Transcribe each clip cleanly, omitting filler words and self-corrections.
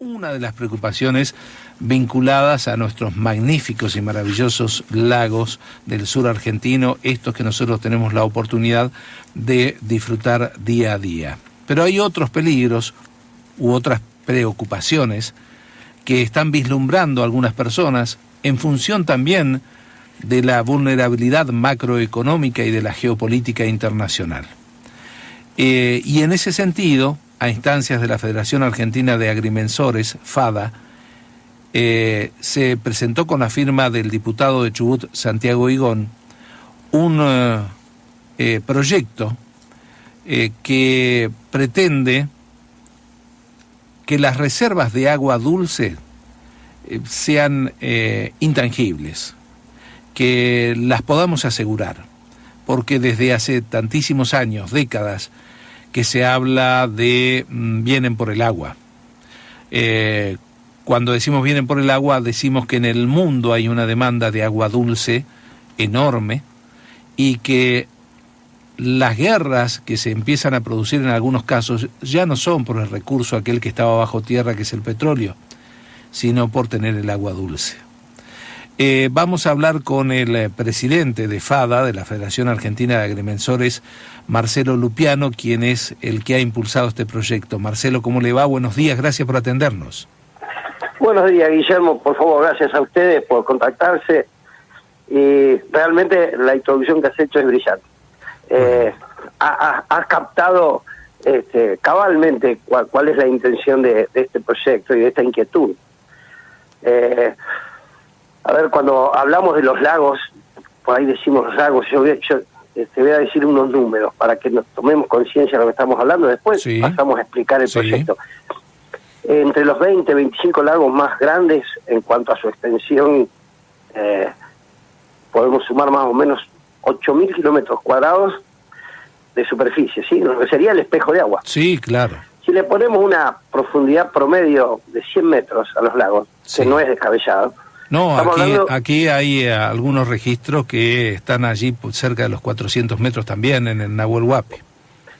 una de las preocupaciones vinculadas a nuestros magníficos y maravillosos lagos del sur argentino, estos que nosotros tenemos la oportunidad de disfrutar día a día. Pero hay otros peligros u otras preocupaciones que están vislumbrando algunas personas en función también de la vulnerabilidad macroeconómica y de la geopolítica internacional. Y en ese sentido, a instancias de la Federación Argentina de Agrimensores, FADA, se presentó con la firma del diputado de Chubut, Santiago Higón, un proyecto que pretende que las reservas de agua dulce sean intangibles, que las podamos asegurar, porque desde hace tantísimos años, décadas, que se habla de vienen por el agua. Cuando decimos vienen por el agua, decimos que en el mundo hay una demanda de agua dulce enorme y que las guerras que se empiezan a producir en algunos casos ya no son por el recurso aquel que estaba bajo tierra, que es el petróleo, sino por tener el agua dulce. Vamos a hablar con el presidente de FADA, de la Federación Argentina de Agrimensores, Marcelo Lupiano, quien es el que ha impulsado este proyecto. Marcelo, ¿cómo le va? Buenos días, gracias por atendernos. Buenos días, Guillermo, por favor, gracias a ustedes por contactarse. Y realmente la introducción que has hecho es brillante. Has captado cabalmente cuál es la intención de este proyecto y de esta inquietud. A ver, cuando hablamos de los lagos, por ahí decimos los lagos, yo te voy a decir unos números para que nos tomemos conciencia de lo que estamos hablando, después sí. Pasamos a explicar el proyecto. Entre los 20, 25 lagos más grandes en cuanto a su extensión, podemos sumar más o menos 8.000 kilómetros cuadrados de superficie, ¿sí? Lo que sería el espejo de agua. Sí, claro. Si le ponemos una profundidad promedio de 100 metros a los lagos, sí, que no es descabellado. No, aquí hay algunos registros que están allí cerca de los 400 metros también en el Nahuel Huapi.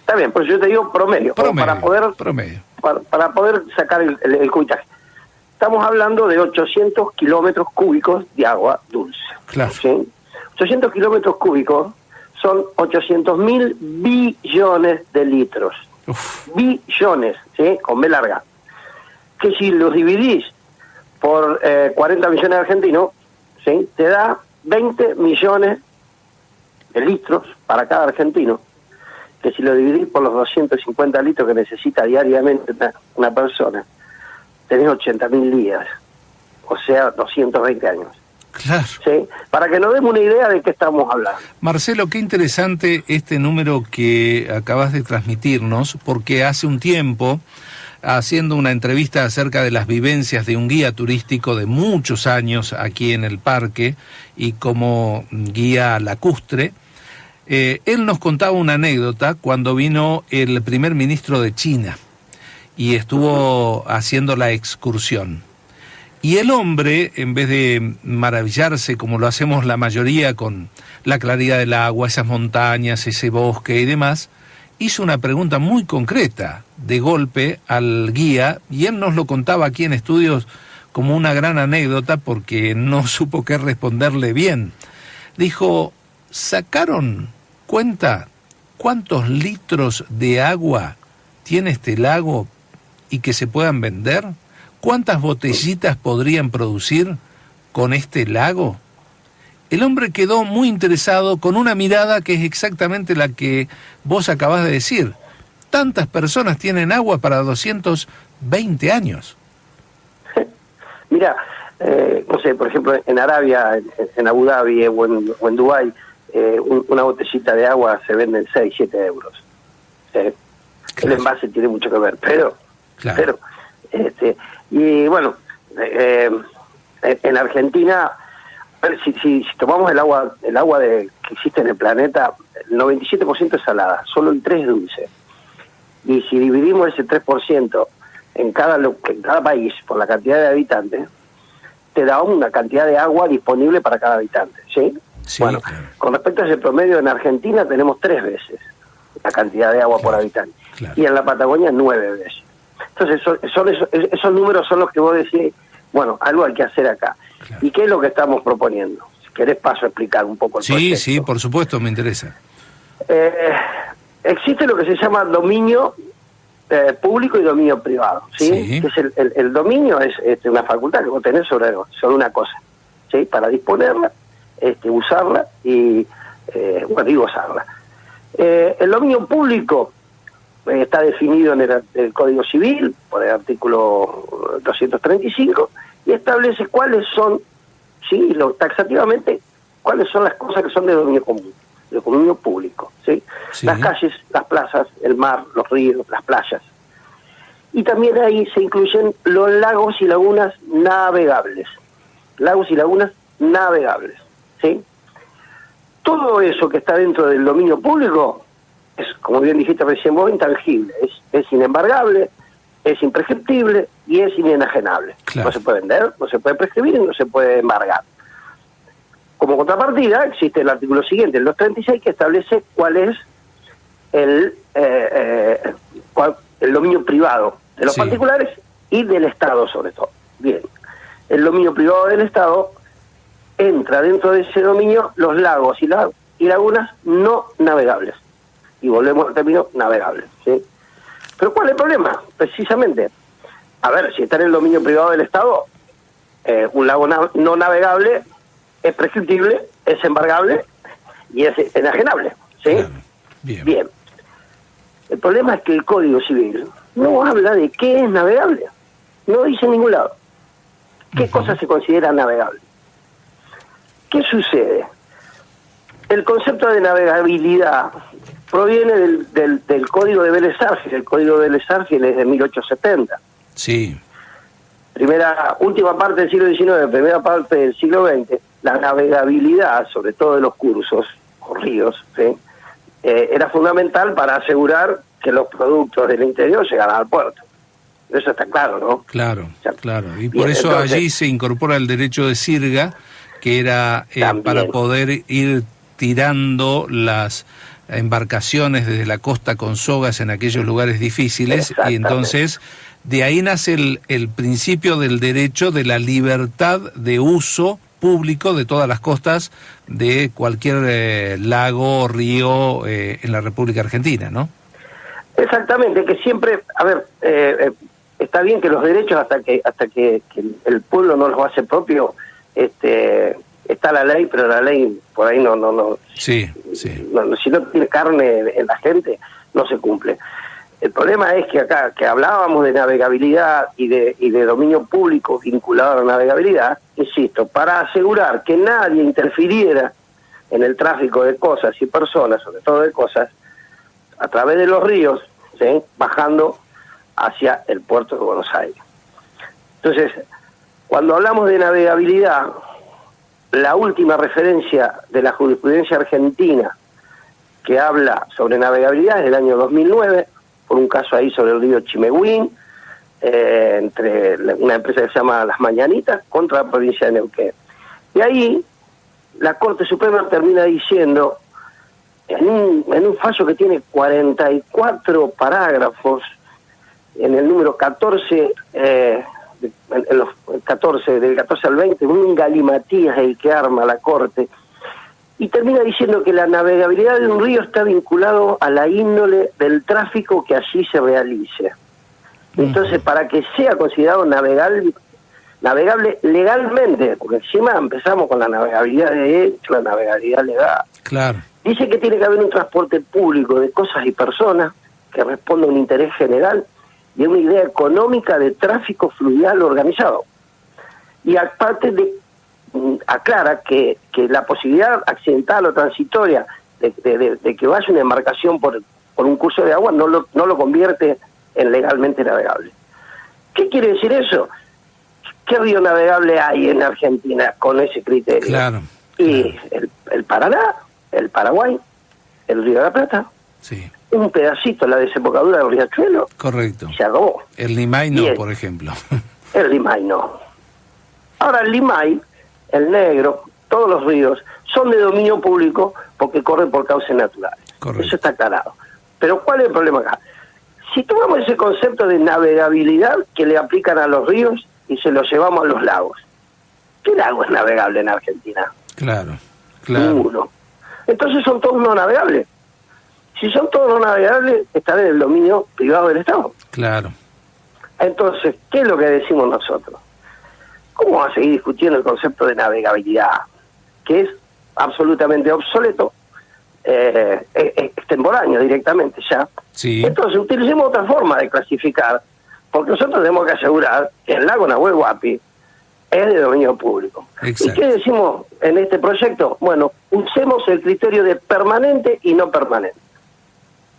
Está bien, pues yo te digo promedio. Para poder sacar el cuitaje. Estamos hablando de 800 kilómetros cúbicos de agua dulce. Claro. ¿Sí? 800 kilómetros cúbicos son 800.000 billones de litros. Uf. Billones, ¿sí? Con B larga. Que si los dividís por 40 millones de argentinos, ¿sí? Te da 20 millones de litros para cada argentino, que si lo dividís por los 250 litros que necesita diariamente una persona, tenés 80.000 días, o sea, 220 años. Claro. ¿Sí? Para que nos demos una idea de qué estamos hablando. Marcelo, qué interesante este número que acabas de transmitirnos, porque hace un tiempo, haciendo una entrevista acerca de las vivencias de un guía turístico de muchos años aquí en el parque y como guía lacustre, él nos contaba una anécdota cuando vino el primer ministro de China y estuvo haciendo la excursión. Y el hombre, en vez de maravillarse como lo hacemos la mayoría con la claridad del agua, esas montañas, ese bosque y demás, hizo una pregunta muy concreta de golpe al guía, y él nos lo contaba aquí en estudios como una gran anécdota porque no supo qué responderle bien. Dijo, ¿sacaron cuenta cuántos litros de agua tiene este lago y que se puedan vender? ¿Cuántas botellitas podrían producir con este lago? El hombre quedó muy interesado con una mirada que es exactamente la que vos acabás de decir. Tantas personas tienen agua para 220 años. Mira, no sé, por ejemplo, en Arabia, en Abu Dhabi o en Dubái, una botellita de agua se vende en 6, 7 euros. Claro. El envase tiene mucho que ver, pero... Claro. Y bueno, en Argentina... Si tomamos el agua que existe en el planeta, el 97% es salada, solo el 3% es dulce. Y si dividimos ese 3% en cada país por la cantidad de habitantes, te da una cantidad de agua disponible para cada habitante, ¿sí? Sí, bueno, claro. Con respecto a ese promedio, en Argentina tenemos 3 veces la cantidad de agua por habitante. Claro. Y en la Patagonia 9 veces. Entonces, esos números son los que vos decís, bueno, algo hay que hacer acá. Claro. ¿Y qué es lo que estamos proponiendo? Si querés paso a explicar un poco el proyecto. Sí, por supuesto, me interesa. Existe lo que se llama dominio público y dominio privado, ¿sí? Sí. Que es el dominio es una facultad que vos tenés sobre una cosa, ¿sí? Para disponerla, usarla y gozarla. El dominio público está definido en el Código Civil por el artículo 235 y establece cuáles son, sí, taxativamente, cuáles son las cosas que son de dominio común, de dominio público, ¿sí? Sí. Las calles, las plazas, el mar, los ríos, las playas. Y también ahí se incluyen los lagos y lagunas navegables. Lagos y lagunas navegables, ¿sí? Todo eso que está dentro del dominio público es, como bien dijiste recién vos, intangible, es inembargable, es imprescriptible y es inenajenable. Claro. No se puede vender, no se puede prescribir y no se puede embargar. Como contrapartida existe el artículo siguiente, el 236, que establece cuál es el dominio privado de los particulares y del Estado sobre todo. Bien, el dominio privado del Estado entra dentro de ese dominio los lagos y lagunas no navegables. Y volvemos al término navegable, ¿sí? Pero ¿cuál es el problema? Precisamente, a ver, si está en el dominio privado del Estado, un lago no navegable es prescriptible, es embargable y es enajenable, ¿sí? Claro. Bien. El problema es que el Código Civil no habla de qué es navegable. No dice en ningún lado. ¿Qué cosa se considera navegable? ¿Qué sucede? El concepto de navegabilidad proviene del Código de Vélez Sarsfield. El Código de Vélez Sarsfield es de 1870. Sí. Última parte del siglo XIX, primera parte del siglo XX, la navegabilidad, sobre todo de los cursos o ríos, ¿sí? Era fundamental para asegurar que los productos del interior llegaran al puerto. Eso está claro, ¿no? Claro, O sea, claro. Y bien, por eso entonces, allí se incorpora el derecho de sirga, que era para poder ir tirando las embarcaciones desde la costa con sogas en aquellos lugares difíciles, y entonces de ahí nace el principio del derecho de la libertad de uso público de todas las costas de cualquier lago o río en la República Argentina, ¿no? Exactamente, que siempre, a ver, está bien que los derechos hasta que el pueblo no los hace propio, está la ley, pero la ley por ahí no. Sí. No, si no tiene carne en la gente, no se cumple. El problema es que acá, que hablábamos de navegabilidad y de dominio público vinculado a la navegabilidad, insisto, para asegurar que nadie interfiriera en el tráfico de cosas y personas, sobre todo de cosas, a través de los ríos, ¿sí? Bajando hacia el puerto de Buenos Aires. Entonces, cuando hablamos de navegabilidad, la última referencia de la jurisprudencia argentina que habla sobre navegabilidad es del año 2009, por un caso ahí sobre el río Chimehuín, entre una empresa que se llama Las Mañanitas contra la provincia de Neuquén. Y ahí la Corte Suprema termina diciendo, en un fallo que tiene 44 parágrafos, en el número 14, en los 14, del 14 al 20, un galimatías el que arma la Corte, y termina diciendo que la navegabilidad de un río está vinculado a la índole del tráfico que allí se realice. Entonces, para que sea considerado navegable legalmente, porque encima empezamos con la navegabilidad de hecho, la navegabilidad legal. Claro. Dice que tiene que haber un transporte público de cosas y personas que responda a un interés general y a una idea económica de tráfico fluvial organizado. Y aparte aclara que la posibilidad accidental o transitoria de que vaya una embarcación por un curso de agua no lo convierte en legalmente navegable. ¿Qué quiere decir eso? ¿Qué río navegable hay en Argentina con ese criterio? Claro. Y el Paraná, el Paraguay, el Río de la Plata, Sí. un pedacito, la desembocadura del Riachuelo. Correcto. Se acabó. El Limay no, por ejemplo. El Limay no. Ahora el Limay, el Negro, todos los ríos son de dominio público porque corren por causas naturales. Correcto. Eso está aclarado. Pero ¿cuál es el problema acá? Si tomamos ese concepto de navegabilidad que le aplican a los ríos y se lo llevamos a los lagos, ¿qué lago es navegable en Argentina? Claro, claro. Ninguno. Entonces son todos no navegables. Si son todos no navegables, están en el dominio privado del Estado. Claro. Entonces, ¿qué es lo que decimos nosotros? ¿Cómo va a seguir discutiendo el concepto de navegabilidad? Que es absolutamente obsoleto, extemporáneo directamente ya. Sí. Entonces, utilicemos otra forma de clasificar, porque nosotros tenemos que asegurar que el lago Nahuel Huapi es de dominio público. Exacto. ¿Y qué decimos en este proyecto? Bueno, usemos el criterio de permanente y no permanente.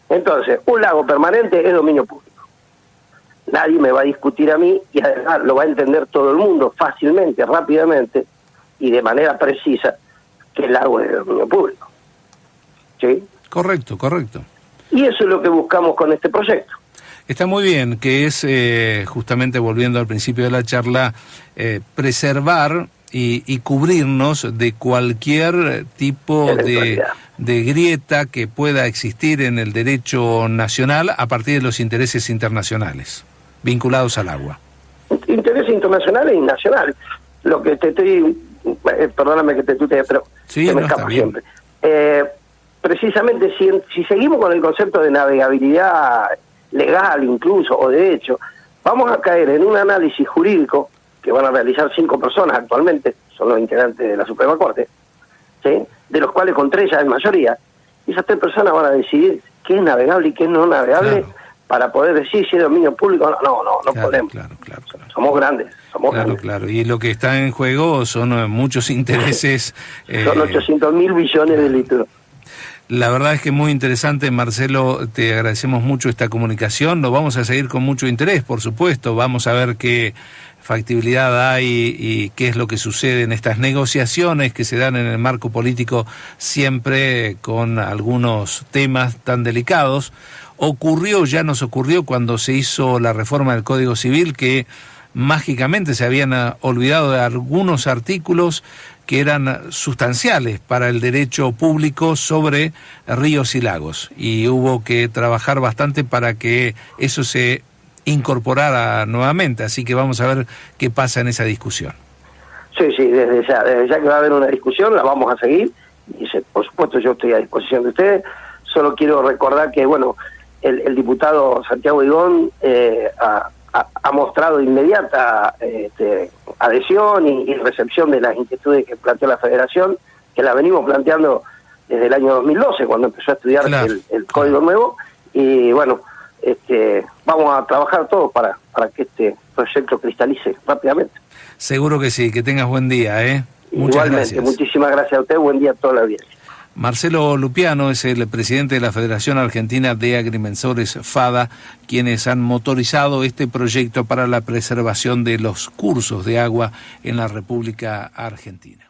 Entonces, un lago permanente es dominio público. Nadie me va a discutir a mí y además lo va a entender todo el mundo fácilmente, rápidamente y de manera precisa que el lago es de dominio público. ¿Sí? Correcto, correcto. Y eso es lo que buscamos con este proyecto. Está muy bien, que es, justamente volviendo al principio de la charla, preservar y cubrirnos de cualquier tipo de grieta que pueda existir en el derecho nacional a partir de los intereses internacionales vinculados al agua. Intereses internacionales y nacionales. Lo que te estoy... perdóname que te tutee, pero sí, se me no, escapa siempre. Precisamente, si seguimos con el concepto de navegabilidad legal incluso, o de hecho, vamos a caer en un análisis jurídico que van a realizar 5 personas actualmente, son los integrantes de la Suprema Corte, ¿sí? De los cuales con 3 ya es mayoría, y esas 3 personas van a decidir qué es navegable y qué no navegable, claro, para poder decir si es dominio público. No claro, podemos. Claro. Somos grandes. Claro. Y lo que está en juego son muchos intereses. Son 800.000 billones de litros. La verdad es que muy interesante, Marcelo, te agradecemos mucho esta comunicación, lo vamos a seguir con mucho interés, por supuesto, vamos a ver qué factibilidad hay y qué es lo que sucede en estas negociaciones que se dan en el marco político, siempre con algunos temas tan delicados. Ya nos ocurrió cuando se hizo la reforma del Código Civil que mágicamente se habían olvidado de algunos artículos que eran sustanciales para el derecho público sobre ríos y lagos, y hubo que trabajar bastante para que eso se incorporara nuevamente, así que vamos a ver qué pasa en esa discusión. Sí, desde ya que va a haber una discusión, la vamos a seguir, y por supuesto yo estoy a disposición de ustedes. Solo quiero recordar que, bueno, el diputado Santiago Higón ha mostrado inmediata adhesión y recepción de las inquietudes que planteó la Federación, que la venimos planteando desde el año 2012, cuando empezó a estudiar el Código Nuevo, y bueno, vamos a trabajar todos para que este proyecto cristalice rápidamente. Seguro que sí, que tengas buen día, ¿eh? Muchas Igualmente, gracias. Muchísimas gracias a usted, buen día a toda la audiencia. Marcelo Lupiano es el presidente de la Federación Argentina de Agrimensores, FADA, quienes han motorizado este proyecto para la preservación de los cursos de agua en la República Argentina.